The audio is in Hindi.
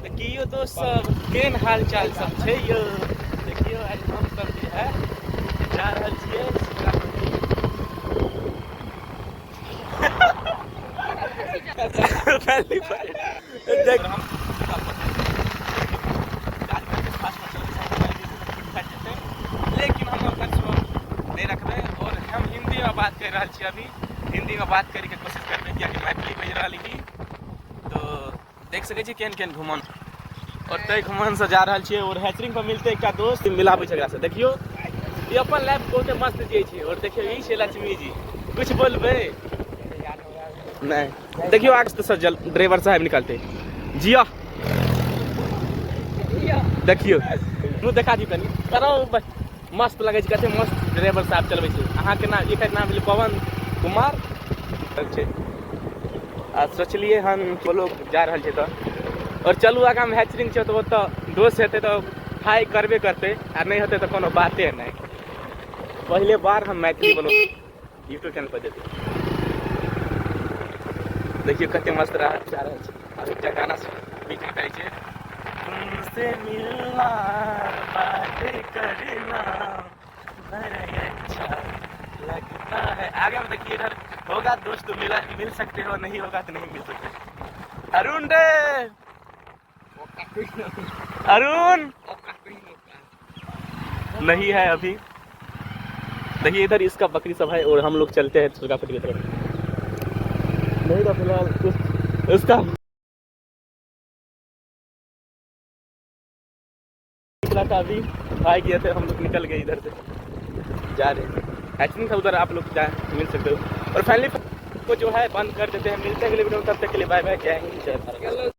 देखियो दोस्त सब केन हाल चाल सब छै यो। देखियो आज हम सब जे है जा रहल छियै पहली बार देख लेकिन हम अपन नहीं रखबे और हम हिंदी में बात कर रहा छी। अभी हिंदी में बात करे के कोशिश करबे कियाकि मैथिली बज रही ही तो देख सके छी केन केन घुमन और तय घुमन से जा रहल छियै। और हैचरिंग पर मिलते एक दोस्त मिलाबै छै एकरा से। देखियो ये अपन लाइफ बहुत मस्त जियै छी। और देखियो ई छै लक्ष्मी जी, कुछ बोलबे नहीं। देखियो आगे तो सर ड्राइवर साहब निकलते जिया देखियो मुँह देखा दी तनी करो मस्त लगे छै, कते मस्त ड्राइवर साहब चलबै छै। अहाँ के नाम एकर नाम भेलै पवन कुमार छै। आ सोचलिए हम लोग जा रहल छै तो और चलू आगा में हैचरिंग छै तो ओतऽ दोस्त हेतै तो हाई करबे करते आ नहीं होते तो कोनो बाते नहीं। पहले बार हम मैथिली ब्लॉग यूट्यूब चैनल पर देते। देखिए कते मस्त जा रहल छै। अभी तक गाना बीच में करै छै तुमसे मिलना बातें करना बड़ा अच्छा लगता है। आगे में देखिए इधर होगा दोस्त तो मिल सकते हो, नहीं होगा तो नहीं मिल सकते। अरुण रे अरुण नहीं है अभी। देखिए इधर इसका बकरी सब है और हम लोग चलते हैं दुर्गापट्टी की तरफ। नहीं तो फिलहाल उसका था अभी भाई किए थे, हम लोग निकल गए इधर से जा रहे हैं। एक्चुअली था उधर आप लोग मिल सकते हो। और फाइनली को जो है बंद कर देते हैं। मिलते हैं अगले वीडियो में, तब तक के लिए बाय बाय, जय हिंद जय भारत।